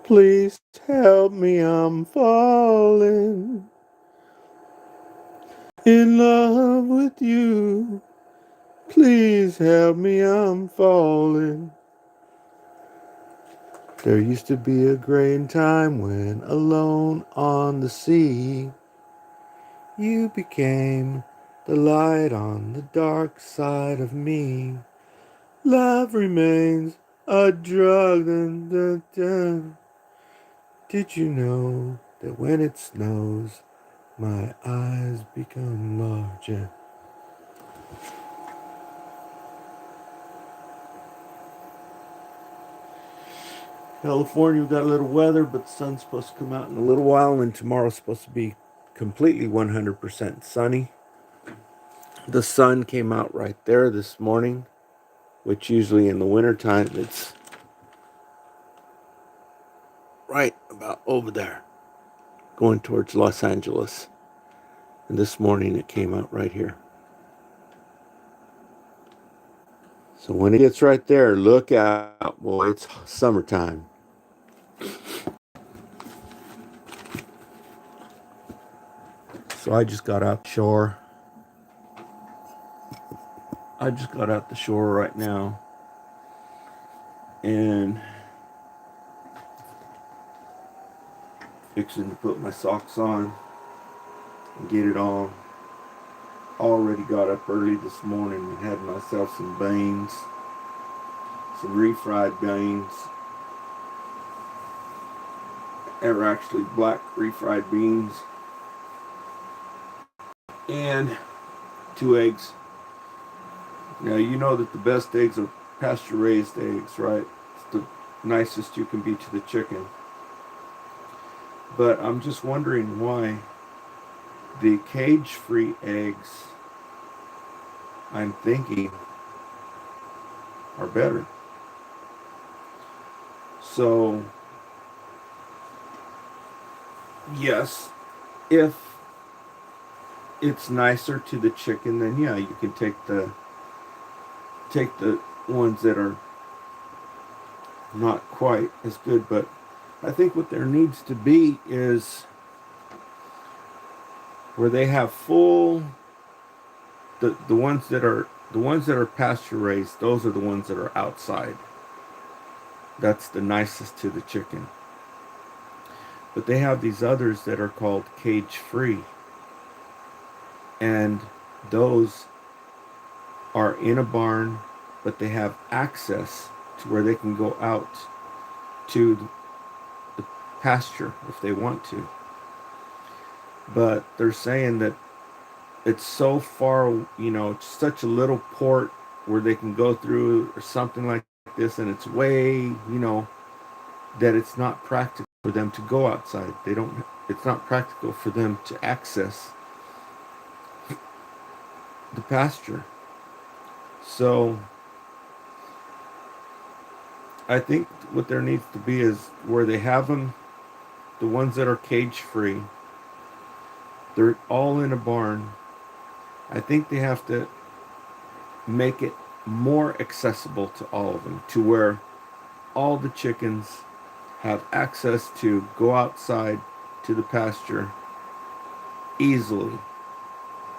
Please help me, I'm falling in love with you. Please help me, I'm falling. There used to be a great time when alone on the sea you became the light on the dark side of me. Love remains a drug. Dun, dun, dun. Did you know that when it snows, my eyes become larger? California, we've got a little weather, but the sun's supposed to come out in a little while, and tomorrow's supposed to be completely 100% sunny. The sun came out right there this morning, which usually in the wintertime it's right about over there, going towards Los Angeles. And this morning it came out right here. So when it gets right there, look out, boy, it's summertime. So I just got out the shore. I just got out the shore right now. And fixing to put my socks on and get it on. Already got up early this morning and had myself some beans, some refried beans. They're actually black refried beans. And 2 eggs. Now you know that the best eggs are pasture raised eggs, right? It's the nicest you can be to the chicken. But I'm just wondering why the cage-free eggs, I'm thinking, are better. So, yes, if it's nicer to the chicken, then yeah, you can take the ones that are not quite as good. But I think what there needs to be is where they have full the ones that are pasture raised, those are the ones that are outside. That's the nicest to the chicken. But they have these others that are called cage free. And those are in a barn, but they have access to where they can go out to the pasture if they want to. But they're saying that it's so far, it's such a little port where they can go through or something like this, and it's way, that it's not practical for them to go outside. It's not practical for them to access the pasture. So I think what there needs to be is where they have them, the ones that are cage free, they're all in a barn. I think they have to make it more accessible to all of them, to where all the chickens have access to go outside to the pasture easily,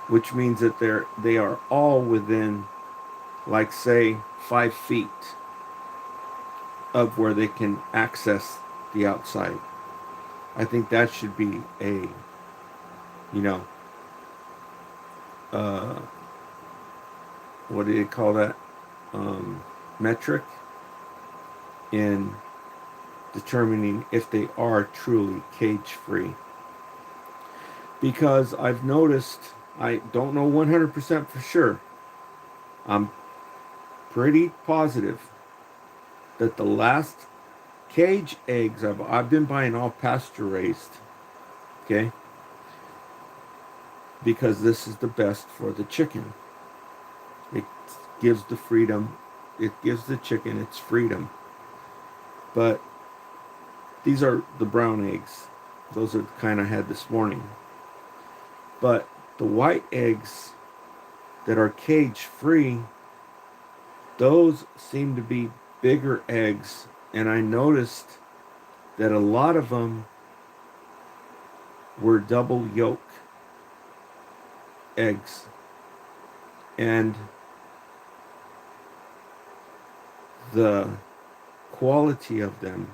which means that they are all within, like, say, 5 feet of where they can access the outside. I think that should be a, you know, uh, what do you call that? Metric in determining if they are truly cage free. Because I've noticed, I don't know 100% for sure, I'm pretty positive that the last cage eggs I've been buying all pasture raised, okay? Because this is the best for the chicken. It gives the freedom, it gives the chicken its freedom. But these are the brown eggs. Those are the kind I had this morning. But the white eggs that are cage free, those seem to be bigger eggs. And I noticed that a lot of them were double yolk eggs, and the quality of them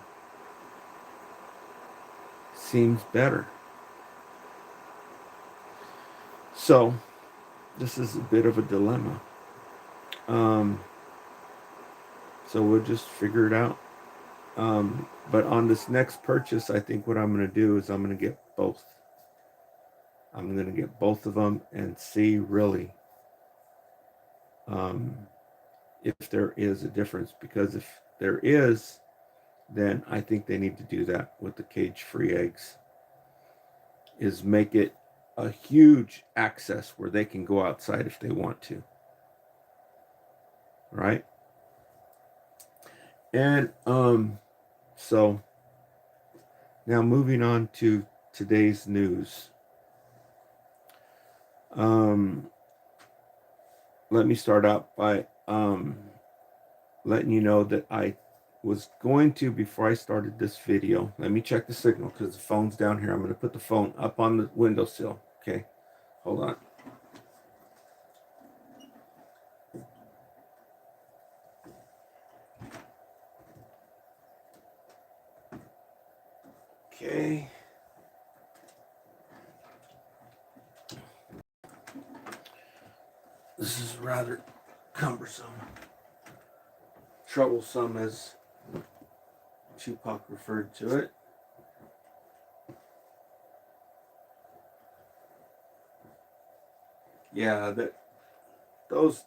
seems better. So this is a bit of a dilemma. Um, so we'll just figure it out. But on this next purchase, I think what I'm going to do is I'm going to get both. I'm going to get both of them and see really um, if there is a difference. Because if there is, then I think they need to do that with the cage-free eggs. Is make it a huge access where they can go outside if they want to. Right? And so now moving on to today's news. Let me start out by letting you know that I was going to, before I started this video, let me check the signal because the phone's down here. I'm going to put the phone up on the windowsill. Okay, hold on. Okay. This is rather cumbersome. Troublesome, as Tupac referred to it. Yeah, those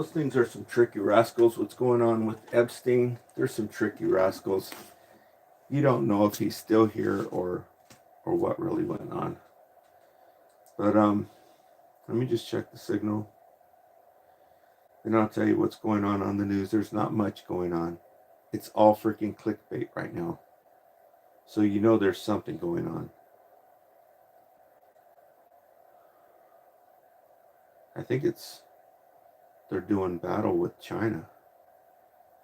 things are some tricky rascals. What's going on with Epstein? There's some tricky rascals. You don't know if he's still here or what really went on. But let me just check the signal. And I'll tell you what's going on the news. There's not much going on. It's all freaking clickbait right now. So you know there's something going on. I think they're doing battle with China.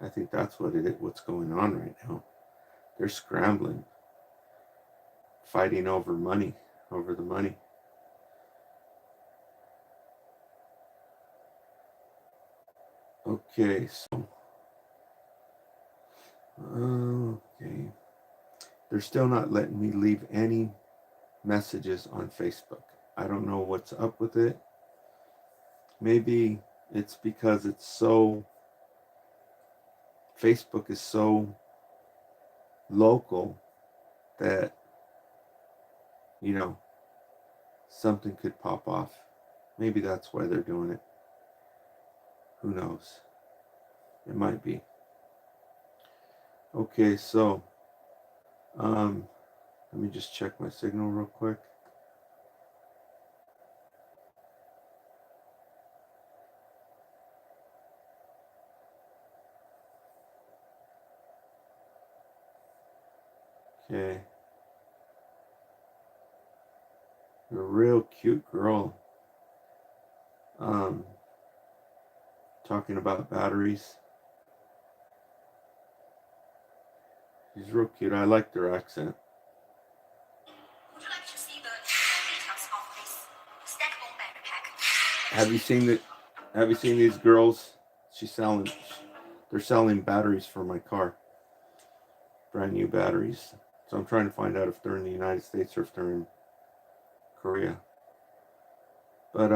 I think that's what's going on right now. They're scrambling, fighting over money, over the money. Okay, so okay. They're still not letting me leave any messages on Facebook. I don't know what's up with it. Maybe it's because Facebook is so local that, something could pop off. Maybe that's why they're doing it. Who knows? It might be. Okay, so let me just check my signal real quick. Okay. A real cute girl. Talking about batteries. She's real cute. I like their accent. Would you like to see the details of this stackable battery pack? Have you seen these girls? They're selling batteries for my car. Brand new batteries. So I'm trying to find out if they're in the United States or if they're in Korea. But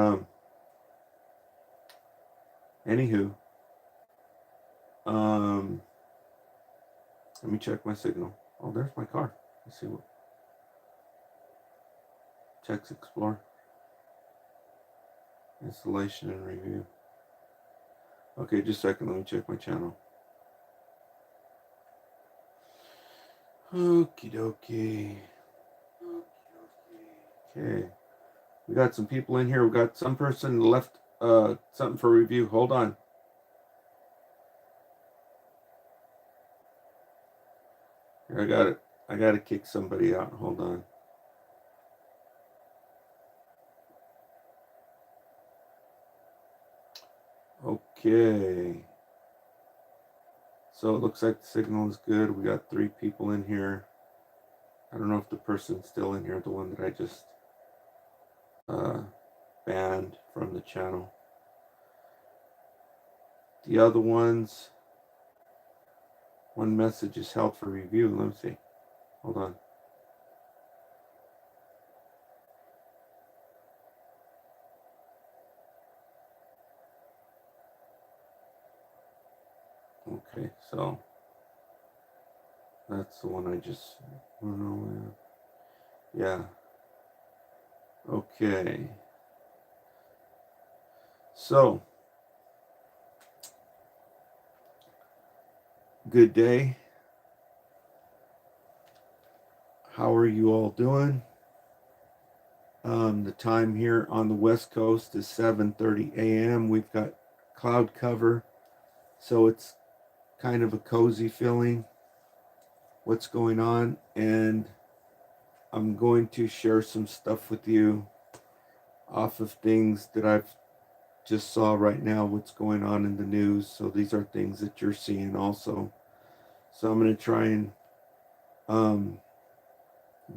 anywho, let me check my signal. Oh, there's my car. Let's see what. Text Explorer. Installation and review. Okay, just a second. Let me check my channel. Okie dokie. Okay. We got some people in here. We got some person left something for review. Hold on. Here, I got it. I got to kick somebody out. Hold on. Okay. So it looks like the signal is good. We got 3 people in here. I don't know if the person's still in here, the one that I just uh, banned from the channel. The other ones, one message is held for review. Let me see. Hold on. Okay, so that's the one I just. Oh no, yeah. Okay. So, good day. How are you all doing? The time here on the West Coast is 7:30 a.m. We've got cloud cover, so it's kind of a cozy feeling. What's going on? And I'm going to share some stuff with you off of things that I've just saw right now, what's going on in the news. So these are things that you're seeing also. So I'm going to try and um,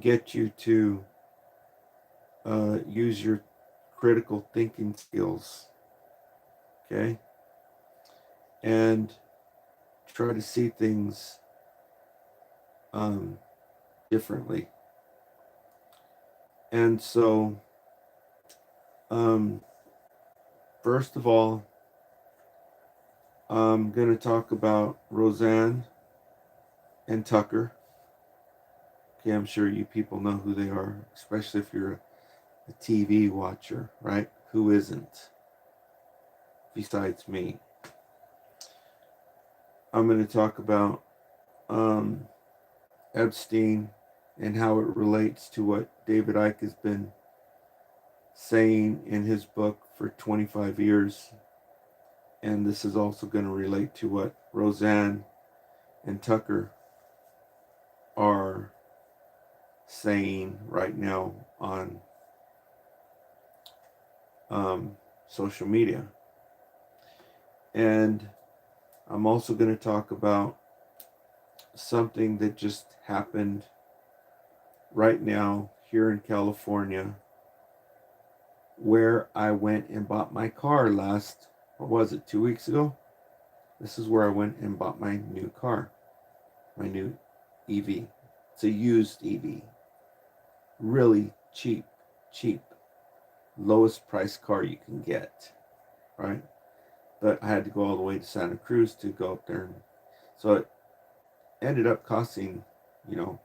get you to use your critical thinking skills, okay? And try to see things differently. And so, um, first of all, I'm going to talk about Roseanne and Tucker. Okay, I'm sure you people know who they are, especially if you're a TV watcher, right? Who isn't, besides me? I'm going to talk about Epstein and how it relates to what David Icke has been saying in his book for 25 years. And this is also going to relate to what Roseanne and Tucker are saying right now on social media. And I'm also going to talk about something that just happened right now here in California, where I went and bought my car last, what was it, 2 weeks ago? This is where I went and bought my new car, my new EV. It's a used EV. Really cheap, lowest price car you can get, right? But I had to go all the way to Santa Cruz to go up there. So it ended up costing, you know,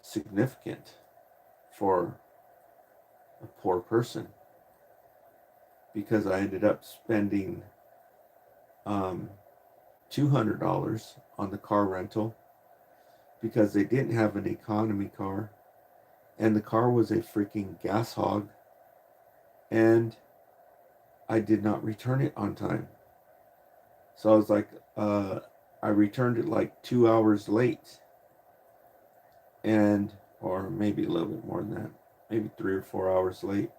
significant for a poor person, because I ended up spending $200 on the car rental because they didn't have an economy car, and the car was a freaking gas hog, and I did not return it on time. So I was like, I returned it like 2 hours late, and or maybe a little bit more than that, maybe 3 or 4 hours late.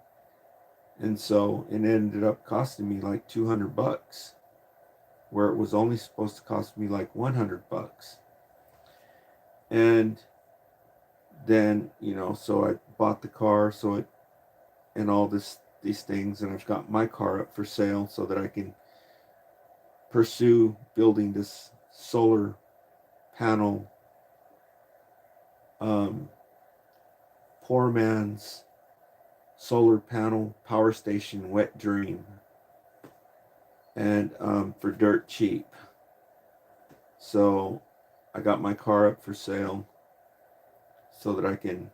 And so it ended up costing me like $200, where it was only supposed to cost me like $100. And then, you know, so I bought the car, so it, and all these things, and I've got my car up for sale so that I can pursue building this solar panel, poor man's solar panel power station wet dream, and for dirt cheap. So I got my car up for sale so that I can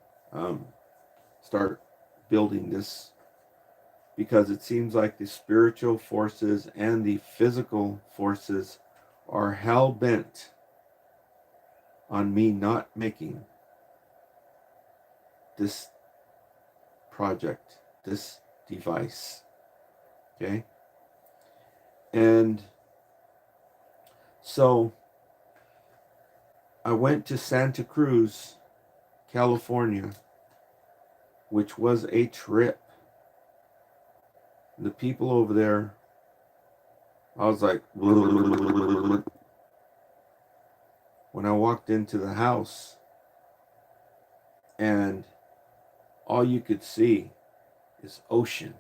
start building this, because it seems like the spiritual forces and the physical forces are hell bent on me not making this project, this device. Okay? And so I went to Santa Cruz, California, which was a trip. The people over there, I was like, when I walked into the house, and all you could see is ocean,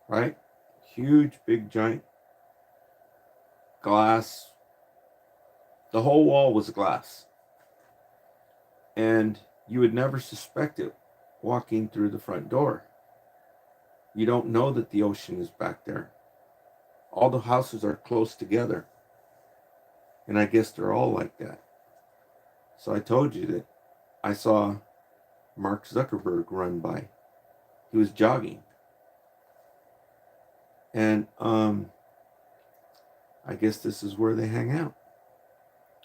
right? Huge, big, giant glass. The whole wall was glass. And you would never suspect it walking through the front door. You don't know that the ocean is back there. All the houses are close together. And I guess they're all like that. So I told you that I saw Mark Zuckerberg run by. He was jogging. And I guess this is where they hang out.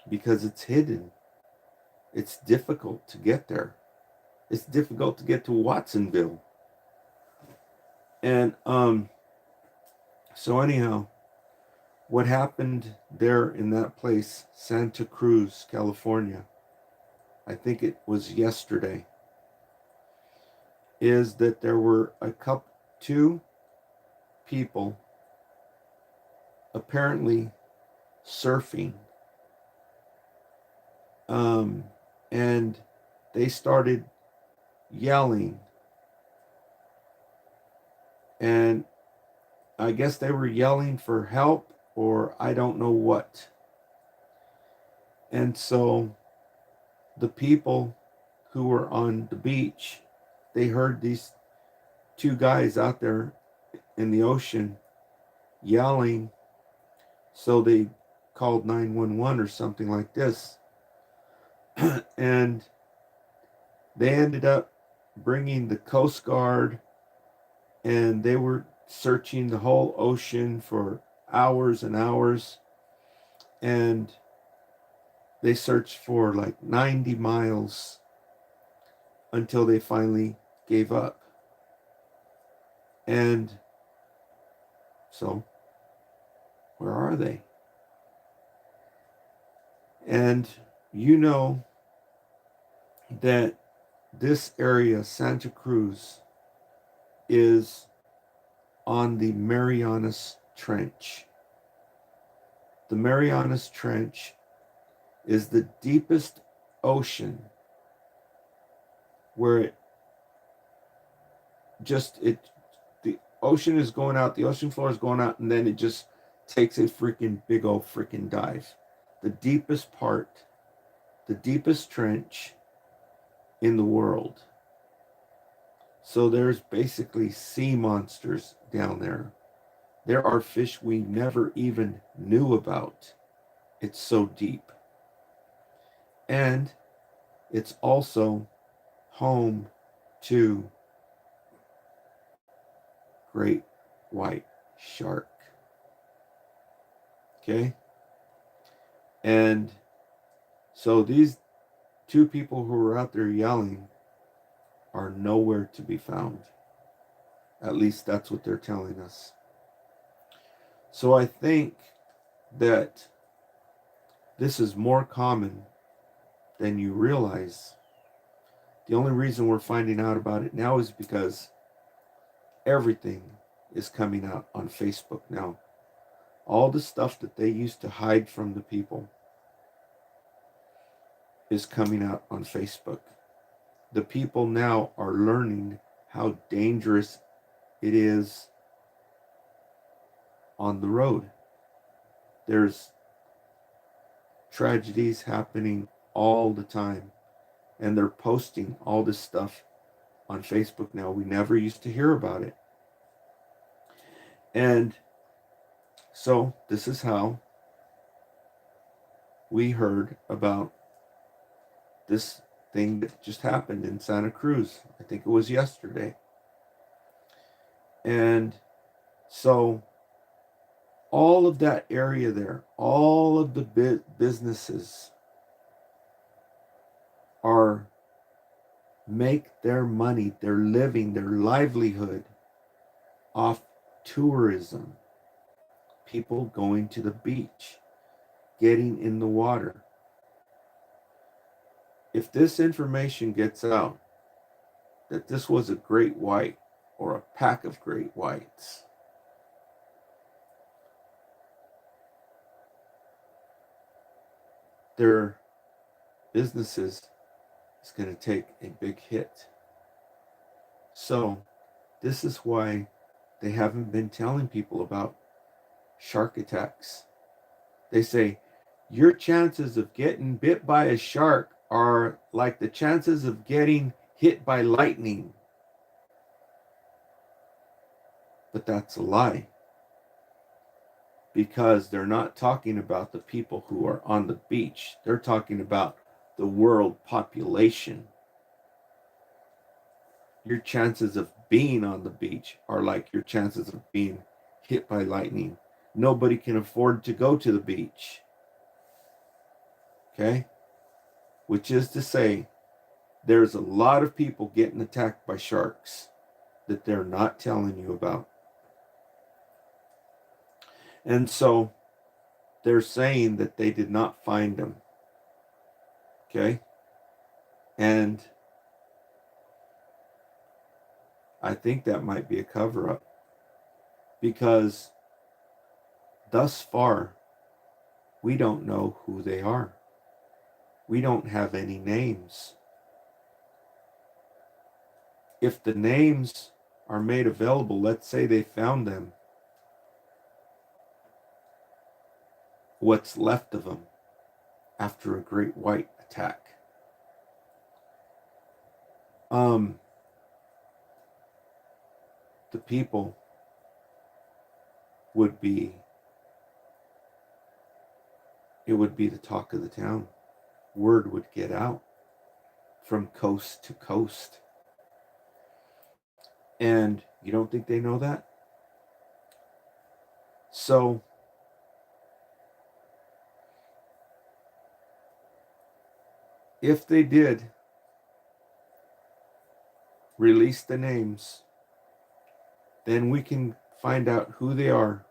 Because it's hidden. It's difficult to get there. It's difficult to get to Watsonville. And so anyhow, what happened there in that place, Santa Cruz, California, I think it was yesterday, is that there were two people apparently surfing, and they started yelling, and I guess they were yelling for help, or I don't know what. And so the people who were on the beach, they heard these two guys out there in the ocean yelling, so they called 911 or something like this. And they ended up bringing the Coast Guard, and they were searching the whole ocean for hours and hours. And they searched for like 90 miles until they finally gave up. And so, where are they? And you know that this area, Santa Cruz, is on the Marianas Trench. The Marianas Trench is the deepest ocean, where the ocean is going out, the ocean floor is going out, and then it just takes a freaking big old freaking dive. The deepest part, the deepest trench in the world. So there's basically sea monsters down there. There are fish we never even knew about. It's so deep. And it's also home to great white shark. Okay? And so these two people who were out there yelling are nowhere to be found. At least that's what they're telling us. So I think that this is more common than you realize. The only reason we're finding out about it now is because everything is coming out on Facebook now. All the stuff that they used to hide from the people is coming out on Facebook. The people now are learning how dangerous it is on the road. There's tragedies happening all the time, and they're posting all this stuff on Facebook now. We never used to hear about it. And so this is how we heard about this thing that just happened in Santa Cruz. I think it was yesterday. And so all of that area there, all of the businesses make their money, their living, their livelihood off tourism. People going to the beach, getting in the water. If this information gets out that this was a great white or a pack of great whites, their businesses is going to take a big hit. So this is why they haven't been telling people about shark attacks. They say your chances of getting bit by a shark are like the chances of getting hit by lightning. But that's a lie, because they're not talking about the people who are on the beach. They're talking about the world population. Your chances of being on the beach are like your chances of being hit by lightning. Nobody can afford to go to the beach. Okay? Which is to say, there's a lot of people getting attacked by sharks that they're not telling you about. And so they're saying that they did not find them. Okay? And I think that might be a cover-up, because thus far, we don't know who they are. We don't have any names. If the names are made available, let's say they found them, what's left of them after a great white attack? The people would be, it would be the talk of the town. Word would get out from coast to coast. And you don't think they know that? So if they did release the names, then we can find out who they are.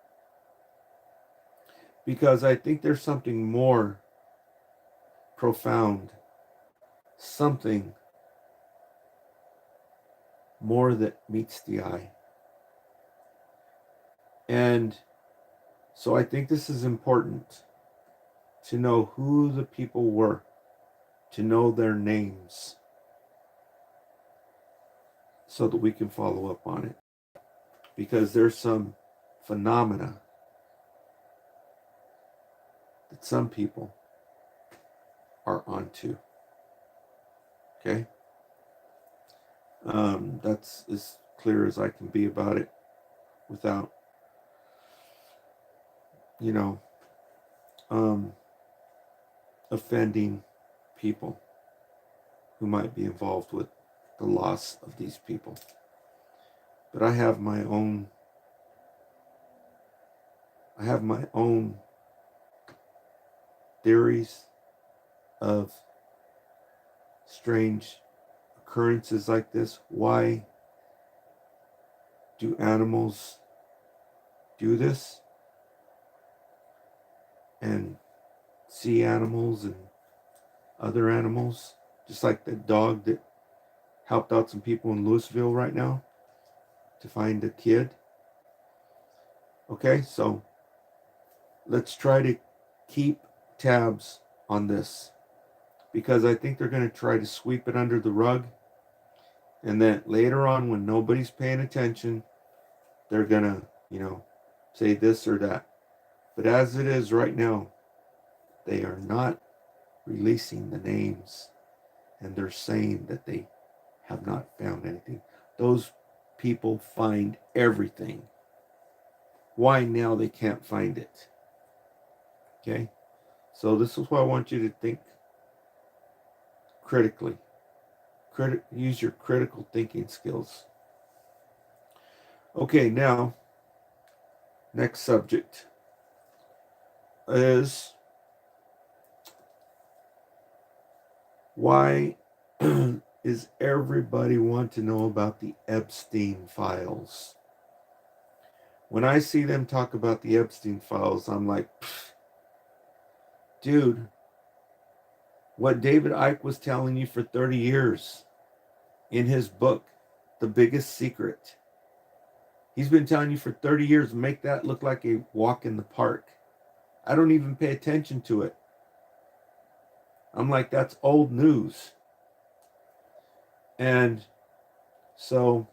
Because I think there's something more profound, something more that meets the eye. And so I think this is important, to know who the people were, to know their names, so that we can follow up on it. Because there's some phenomena that some people are onto. Okay? That's as clear as I can be about it, without, offending people who might be involved with the loss of these people. But I have my own theories of strange occurrences like this. Why do animals do this? And sea animals and other animals, just like the dog that helped out some people in Louisville right now to find a kid. Okay, so let's try to keep tabs on this, because I think they're going to try to sweep it under the rug, and then later on, when nobody's paying attention, they're going to, say this or that. But as it is right now, they are not releasing the names, and they're saying that they have not found anything. Those people find everything. Why now they can't find it? Okay? So this is why I want you to think critically. Use your critical thinking skills. Okay, now, next subject is, why is everybody want to know about the Epstein files? When I see them talk about the Epstein files, I'm like, dude, what David Icke was telling you for 30 years in his book, The Biggest Secret. He's been telling you for 30 years, make that look like a walk in the park. I don't even pay attention to it. I'm like, that's old news. And so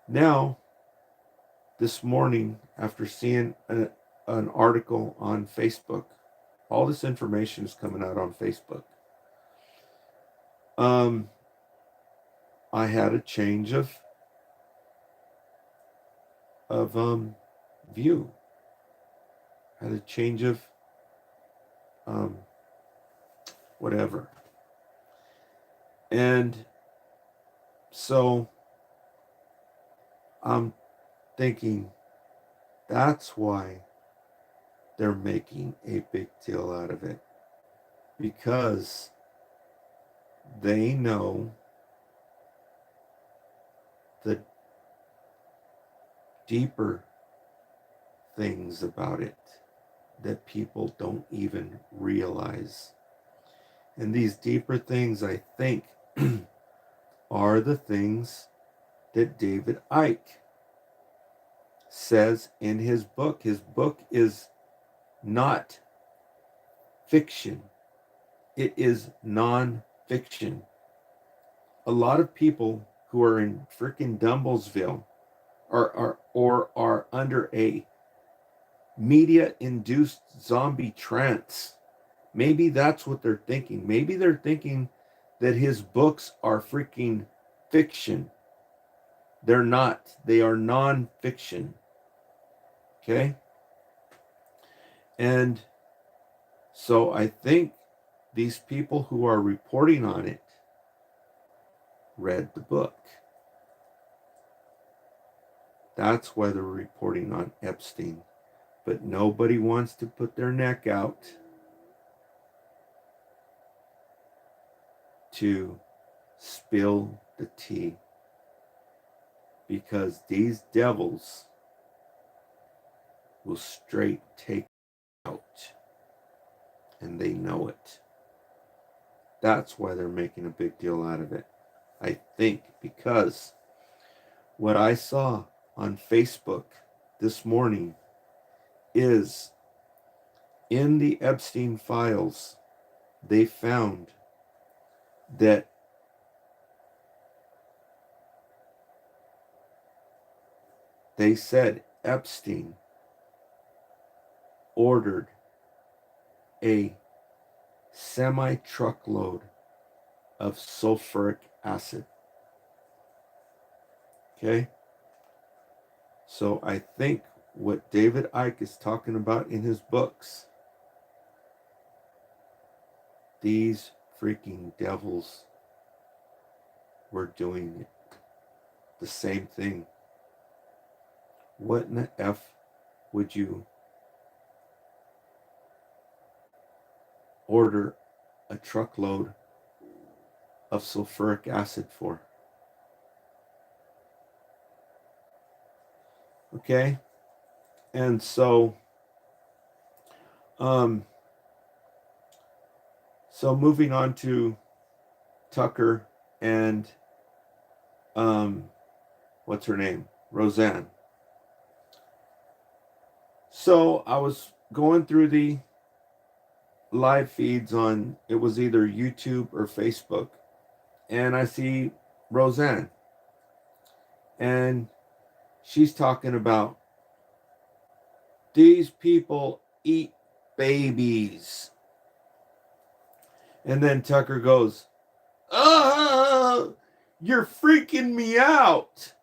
now, this morning, after seeing an article on Facebook, all this information is coming out on Facebook. I had a change of view. Had a change of whatever. And so I'm thinking that's why they're making a big deal out of it. Because they know the deeper things about it that people don't even realize. And these deeper things, I think, are the things that David Icke says in his book. His book is not fiction. It is non-fiction. A lot of people who are in freaking Dumblesville are under a media-induced zombie trance. Maybe that's what they're thinking. Maybe they're thinking that his books are freaking fiction. They're not. They are non-fiction. Okay? And so I think these people who are reporting on it read the book. That's why they're reporting on Epstein. But nobody wants to put their neck out to spill the tea. Because these devils will straight take out. And they know it. That's why they're making a big deal out of it. I think because what I saw on Facebook this morning is in the Epstein files, they found that they said Epstein ordered a semi-truckload of sulfuric acid. Okay? So I think what David Icke is talking about in his books, these freaking devils were doing it. The same thing. What in the F would you order a truckload of sulfuric acid for? Okay? And so moving on to Tucker and what's her name? Roseanne. So I was going through the live feeds on, it was either YouTube or Facebook, and I see Roseanne, and she's talking about these people eat babies. And then Tucker goes, you're freaking me out.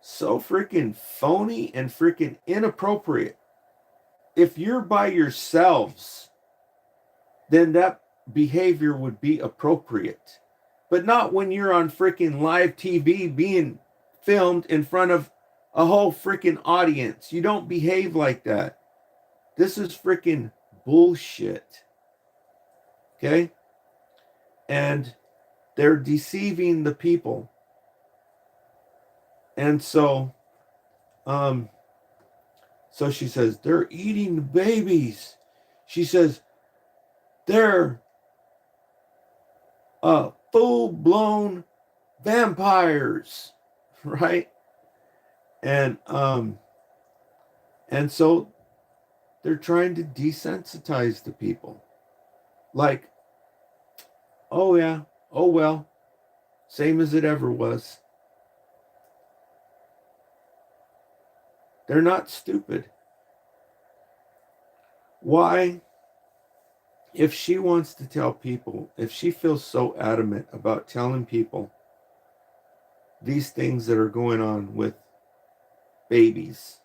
So freaking phony and freaking inappropriate. If you're by yourselves, then that behavior would be appropriate. But not when you're on freaking live TV being filmed in front of a whole freaking audience. You don't behave like that. This is freaking bullshit. Okay? And they're deceiving the people. And so she says, they're eating the babies. She says, they're full-blown vampires, right? And so they're trying to desensitize the people. Like, Oh, yeah. Oh, well. Same as it ever was. They're not stupid. Why? If she wants to tell people, if she feels so adamant about telling people these things that are going on with babies,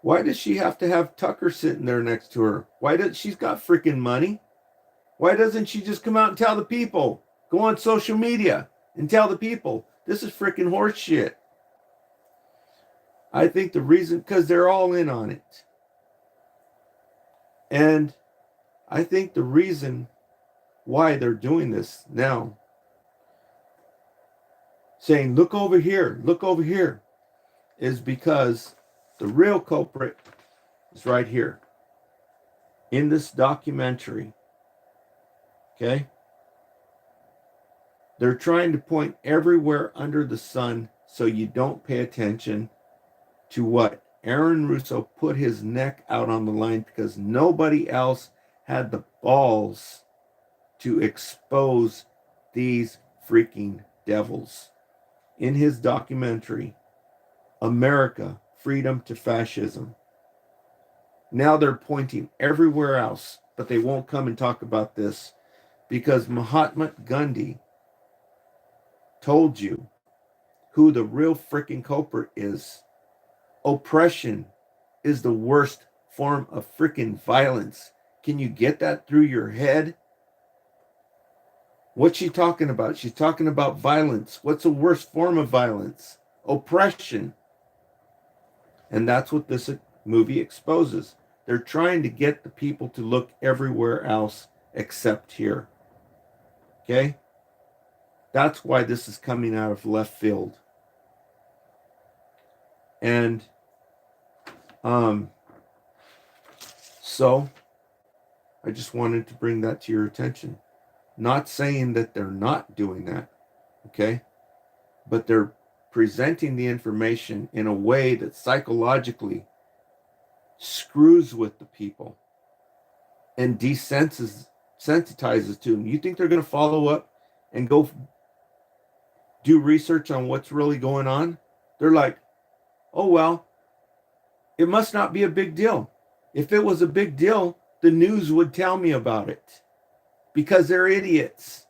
why does she have to have Tucker sitting there next to her? Why does she's got freaking money? Why doesn't she just come out and tell the people? Go on social media and tell the people. This is freaking horse shit. I think the reason, because they're all in on it. And I think the reason why they're doing this now, saying, look over here, is because the real culprit is right here in this documentary. Okay? They're trying to point everywhere under the sun so you don't pay attention to what Aaron Russo put his neck out on the line because nobody else had the balls to expose these freaking devils. In his documentary, America, Freedom to Fascism. Now they're pointing everywhere else, but they won't come and talk about this because Mahatma Gandhi told you who the real freaking culprit is. Oppression is the worst form of freaking violence. Can you get that through your head? What's she talking about? She's talking about violence. What's the worst form of violence? Oppression. And that's what this movie exposes. They're trying to get the people to look everywhere else except here. Okay? That's why this is coming out of left field. And so I just wanted to bring that to your attention. Not saying that they're not doing that, okay? But they're presenting the information in a way that psychologically screws with the people and desensitizes to them. You think they're going to follow up and go do research on what's really going on? They're like, oh, well, it must not be a big deal. If it was a big deal, the news would tell me about it because they're idiots.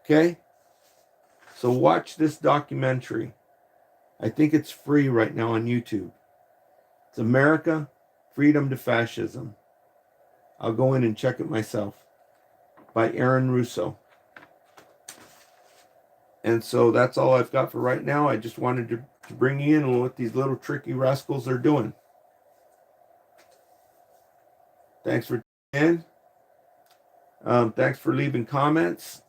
Okay? So watch this documentary. I think it's free right now on YouTube. It's America, Freedom to Fascism. I'll go in and check it myself. By Aaron Russo. And so that's all I've got for right now. I just wanted to bring you in on what these little tricky rascals are doing. Thanks for tuning in. Thanks for leaving comments.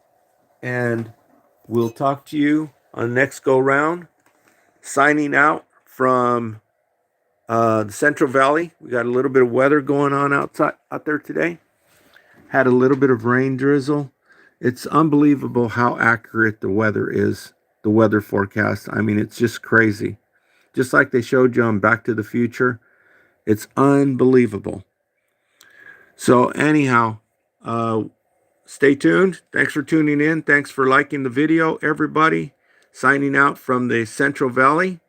And we'll talk to you on the next go round. Signing out from the Central Valley. We got a little bit of weather going on out there today. Had a little bit of rain drizzle. It's unbelievable how accurate the weather is, the weather forecast. I mean, it's just crazy. Just like they showed you on Back to the Future. It's unbelievable. So anyhow, stay tuned. Thanks for tuning in. Thanks for liking the video, everybody. Signing out from the Central Valley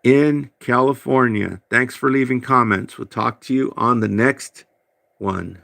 in California. Thanks for leaving comments. We'll talk to you on the next one.